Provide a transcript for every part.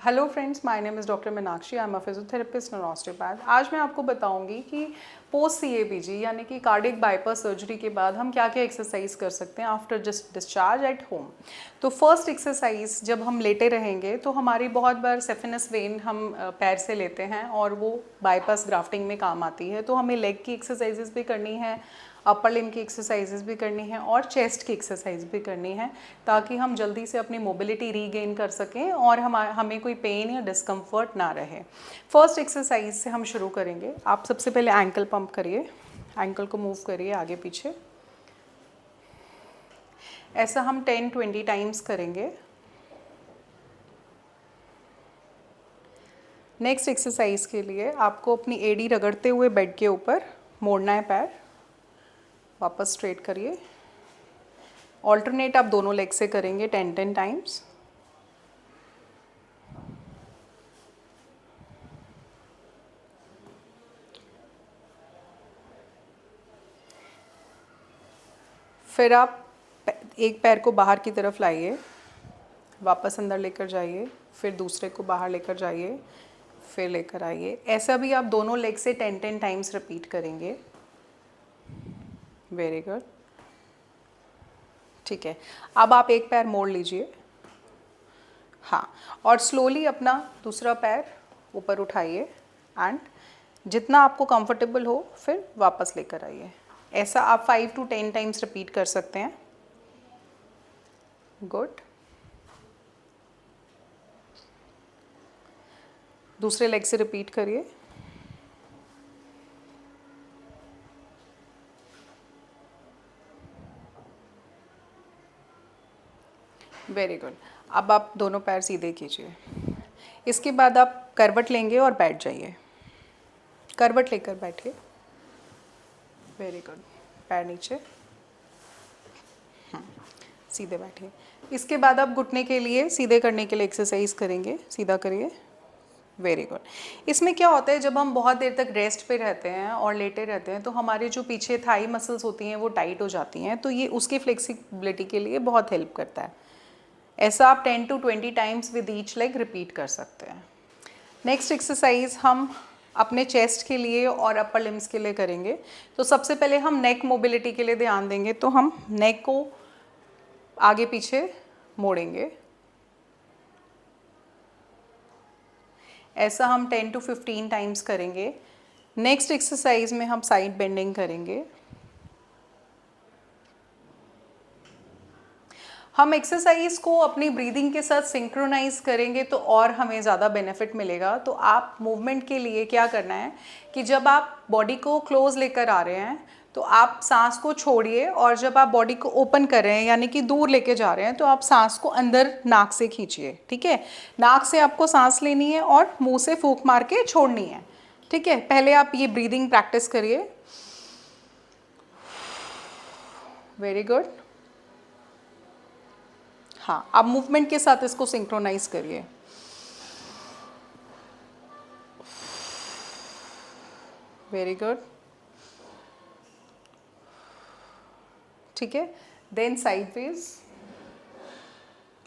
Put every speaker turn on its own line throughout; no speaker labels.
Hello friends, my name is doctor Meenakshi. I am a physiotherapist and osteopath. आज मैं आपको बताऊंगी कि पोस्ट CABG यानी कि कार्डियक बाईपास सर्जरी के बाद हम क्या क्या एक्सरसाइज कर सकते हैं after just discharge at home. तो फर्स्ट एक्सरसाइज, जब हम लेटे रहेंगे तो हमारी बहुत बार सेफिनस वेन हम पैर से लेते हैं और वो बाईपास ग्राफ्टिंग में काम आती है। तो हमें लेग की एक्सरसाइजेज भी करनी है, अपर लिम्ब की एक्सरसाइजेज भी करनी है और चेस्ट की एक्सरसाइज भी करनी है, ताकि हम जल्दी से अपनी मोबिलिटी रीगेन कर सकें और हमें कोई पेन या डिस्कम्फर्ट ना रहे। फर्स्ट एक्सरसाइज से हम शुरू करेंगे। आप सबसे पहले एंकल पंप करिए, एंकल को मूव करिए आगे पीछे। ऐसा हम 10-20 टाइम्स करेंगे। नेक्स्ट एक्सरसाइज के लिए आपको अपनी एड़ी रगड़ते हुए बेड के ऊपर मोड़ना है पैर, वापस स्ट्रेट करिए। ऑल्टरनेट आप दोनों लेग से करेंगे 10-10 टाइम्स। फिर आप एक पैर को बाहर की तरफ लाइए, वापस अंदर लेकर जाइए, फिर दूसरे को बाहर लेकर जाइए, फिर लेकर आइए। ऐसा भी आप दोनों लेग से 10-10 टाइम्स रिपीट करेंगे। वेरी गुड, ठीक है। अब आप एक पैर मोड़ लीजिए, हाँ, और स्लोली अपना दूसरा पैर ऊपर उठाइए एंड जितना आपको कंफर्टेबल हो फिर वापस लेकर आइए। ऐसा आप 5-10 टाइम्स रिपीट कर सकते हैं। गुड। दूसरे लेग से रिपीट करिए। Very good. अब आप दोनों पैर सीधे कीजिए। इसके बाद आप करवट लेंगे और बैठ जाइए। करवट लेकर बैठिए। Very good. पैर नीचे, सीधे बैठिए। इसके बाद आप घुटने के लिए सीधे करने के लिए एक्सरसाइज करेंगे। सीधा करिए। Very good. इसमें क्या होता है, जब हम बहुत देर तक रेस्ट पे रहते हैं और लेटे रहते हैं तो हमारे जो पीछे थाई मसल्स होती हैं वो टाइट हो जाती हैं, तो ये उसकी फ्लेक्सिबिलिटी के लिए बहुत हेल्प करता है। ऐसा आप 10-20 times with each leg repeat कर सकते हैं। नेक्स्ट एक्सरसाइज हम अपने चेस्ट के लिए और अपर लिम्स के लिए करेंगे। तो सबसे पहले हम नेक मोबिलिटी के लिए ध्यान देंगे। तो हम नेक को आगे पीछे मोड़ेंगे। ऐसा हम 10-15 टाइम्स करेंगे। नेक्स्ट एक्सरसाइज में हम साइड बेंडिंग करेंगे। हम एक्सरसाइज को अपनी ब्रीदिंग के साथ सिंक्रोनाइज करेंगे तो और हमें ज़्यादा बेनिफिट मिलेगा। तो आप मूवमेंट के लिए क्या करना है कि जब आप बॉडी को क्लोज लेकर आ रहे हैं तो आप सांस को छोड़िए, और जब आप बॉडी को ओपन कर रहे हैं यानी कि दूर लेके जा रहे हैं तो आप सांस को अंदर नाक से खींचिए। ठीक है, नाक से आपको सांस लेनी है और मुंह से फूंक मार के छोड़नी है। ठीक है, पहले आप ये ब्रीदिंग प्रैक्टिस करिए। Very good. हाँ, अब मूवमेंट के साथ इसको सिंक्रोनाइज करिए। वेरी गुड, ठीक है। Then sideways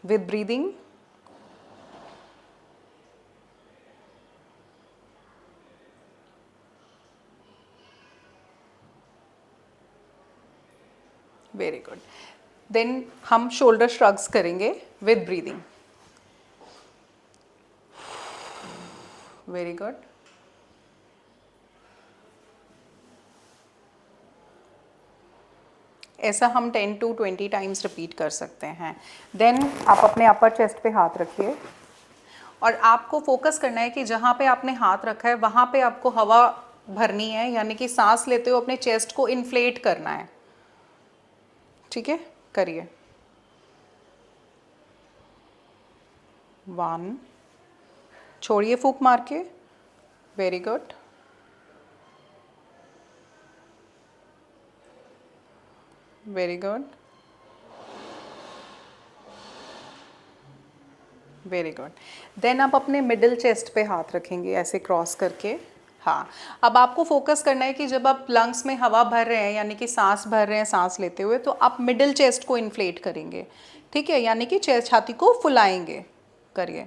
with breathing. Very good. Then हम शोल्डर श्रग्स करेंगे विद ब्रीदिंग। Very good. ऐसा हम 10-20 टाइम्स रिपीट कर सकते हैं। देन आप अपने अपर चेस्ट पे हाथ रखिए और आपको फोकस करना है कि जहाँ पे आपने हाथ रखा है वहाँ पे आपको हवा भरनी है, यानी कि सांस लेते हुए अपने चेस्ट को इन्फ्लेट करना है। ठीक है, करिए। 1, छोड़िए फूंक मार के। Very good. Very good. Very good. Then आप अपने मिडिल चेस्ट पे हाथ रखेंगे ऐसे क्रॉस करके। हाँ, अब आपको फोकस करना है कि जब आप लंग्स में हवा भर रहे हैं यानी कि सांस भर रहे हैं सांस लेते हुए, तो आप मिडिल चेस्ट को इन्फ्लेट करेंगे। ठीक है, यानी कि चेस्ट छाती को फुलाएंगे। करिए।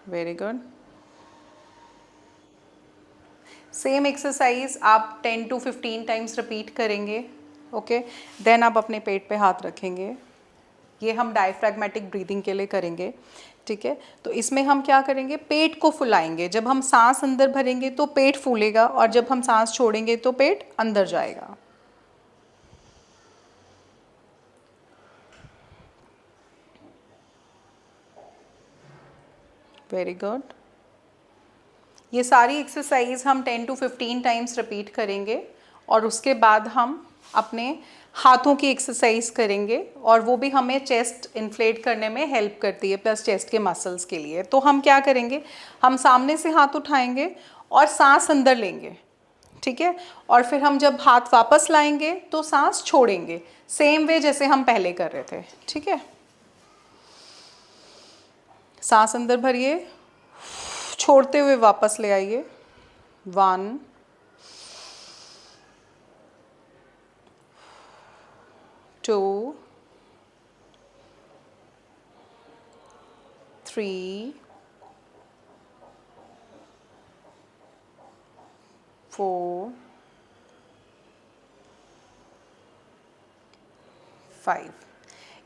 Very good. सेम एक्सरसाइज आप 10 to 15 टाइम्स रिपीट करेंगे। ओके, देन आप अपने पेट पे हाथ रखेंगे। ये हम डायफ्रैग्मेटिक ब्रीदिंग के लिए करेंगे, ठीक है। तो इसमें हम क्या करेंगे, पेट को फुलाएंगे। जब हम सांस अंदर भरेंगे तो पेट फूलेगा, और जब हम सांस छोड़ेंगे तो पेट अंदर जाएगा। Very good. ये सारी एक्सरसाइज हम 10 to 15 टाइम्स रिपीट करेंगे, और उसके बाद हम अपने हाथों की एक्सरसाइज करेंगे, और वो भी हमें चेस्ट इन्फ्लेट करने में हेल्प करती है, प्लस चेस्ट के मसल्स के लिए। तो हम क्या करेंगे, हम सामने से हाथ उठाएंगे और सांस अंदर लेंगे, ठीक है। और फिर हम जब हाथ वापस लाएंगे तो सांस छोड़ेंगे, सेम वे जैसे हम पहले कर रहे थे, ठीक है। सांस अंदर भरिए, छोड़ते हुए वापस ले आइए। 1 2 3 4 5।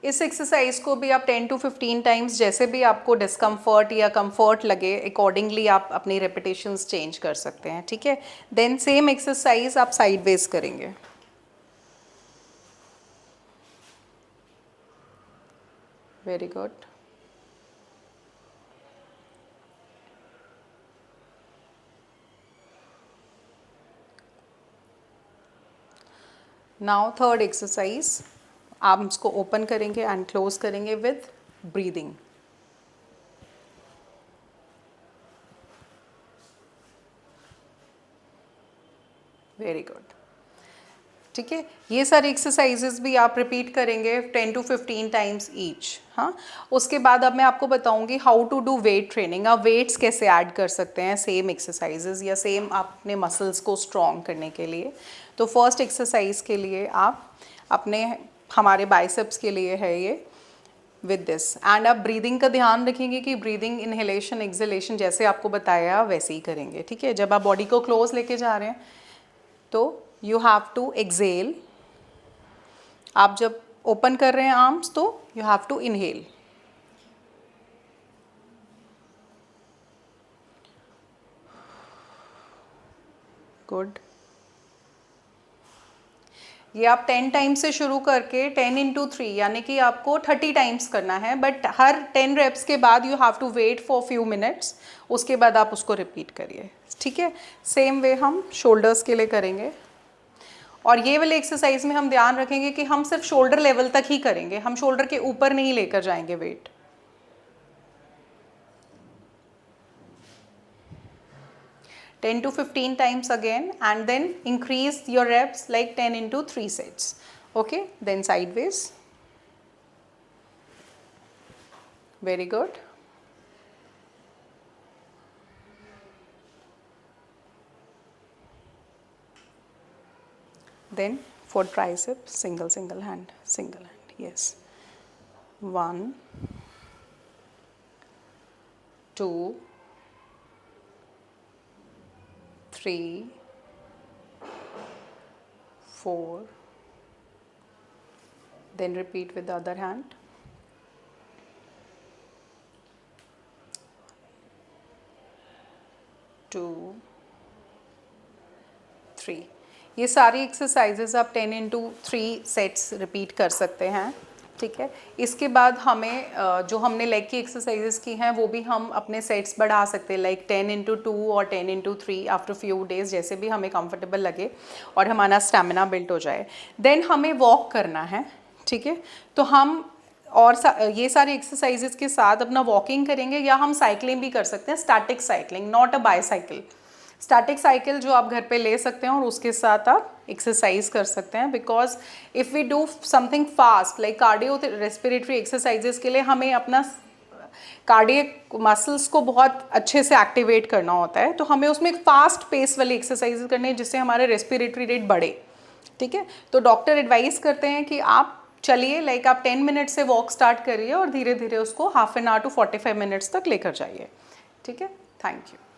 इस एक्सरसाइज को भी आप 10 to 15 टाइम्स, जैसे भी आपको डिस्कम्फर्ट या कंफर्ट लगे, अकॉर्डिंगली आप अपनी रेपिटेशंस चेंज कर सकते हैं, ठीक है। देन सेम एक्सरसाइज आप साइड वेज करेंगे। Very good. Now third exercise, आप इसको ओपन करेंगे एंड क्लोज करेंगे विद ब्रीदिंग। वेरी गुड, ठीक है। ये सारी एक्सरसाइजेस भी आप रिपीट करेंगे 10 to 15 टाइम्स ईच। हाँ, उसके बाद अब मैं आपको बताऊंगी how to do weight training. आप वेट्स कैसे ऐड कर सकते हैं सेम एक्सरसाइजेस, या सेम अपने मसल्स को स्ट्रॉन्ग करने के लिए। तो फर्स्ट एक्सरसाइज के लिए आप अपने, हमारे बाइसेप्स के लिए है ये, विद दिस। एंड आप ब्रीदिंग का ध्यान रखेंगे कि ब्रीदिंग इनहेलेशन एक्सहेलेशन जैसे आपको बताया वैसे ही करेंगे, ठीक है। जब आप बॉडी को क्लोज लेके जा रहे हैं तो यू हैव टू एक्सेल। आप जब ओपन कर रहे हैं आर्म्स तो you have to inhale. Good. ये आप 10 टाइम्स से शुरू करके 10 into 3 यानी कि आपको 30 टाइम्स करना है, बट हर 10 रेप्स के बाद you have to wait for few minutes, उसके बाद आप उसको रिपीट करिए, ठीक है। सेम वे हम शोल्डर्स के लिए करेंगे, और ये वाले एक्सरसाइज में हम ध्यान रखेंगे कि हम सिर्फ शोल्डर लेवल तक ही करेंगे, हम शोल्डर के ऊपर नहीं लेकर जाएंगे wait. Ten to 15 times again, and then increase your reps like 10 into 3 sets. Okay, then sideways. Very good. Then for tricep, single hand, yes. 1 2 3 4, then repeat with the other hand. 2 3। ये सारी exercises आप 10 into 3 sets repeat कर सकते हैं, ठीक है। इसके बाद हमें जो हमने लेग की एक्सरसाइजेस की हैं वो भी हम अपने सेट्स बढ़ा सकते हैं, लाइक 10 into 2 और 10 into 3 आफ्टर फ्यू डेज, जैसे भी हमें कंफर्टेबल लगे और हमारा स्टेमिना बिल्ड हो जाए। देन हमें वॉक करना है, ठीक है। तो हम और ये सारी एक्सरसाइजेस के साथ अपना वॉकिंग करेंगे, या हम साइकिलिंग भी कर सकते हैं, static cycling, not a bicycle. Static cycle जो आप घर पे ले सकते हैं और उसके साथ आप एक्सरसाइज कर सकते हैं, because if we do something fast like cardio respiratory exercises के लिए हमें अपना कार्डियक मसल्स को बहुत अच्छे से एक्टिवेट करना होता है, तो हमें उसमें एक फास्ट पेस वाली एक्सरसाइज करनी है जिससे हमारे रेस्पिरेटरी रेट बढ़े, ठीक है। तो डॉक्टर एडवाइस करते हैं कि आप चलिए, लाइक आप 10 मिनट से वॉक स्टार्ट करिए और धीरे धीरे उसको half an hour to 45 minutes तक लेकर जाइए, ठीक है, थैंक यू।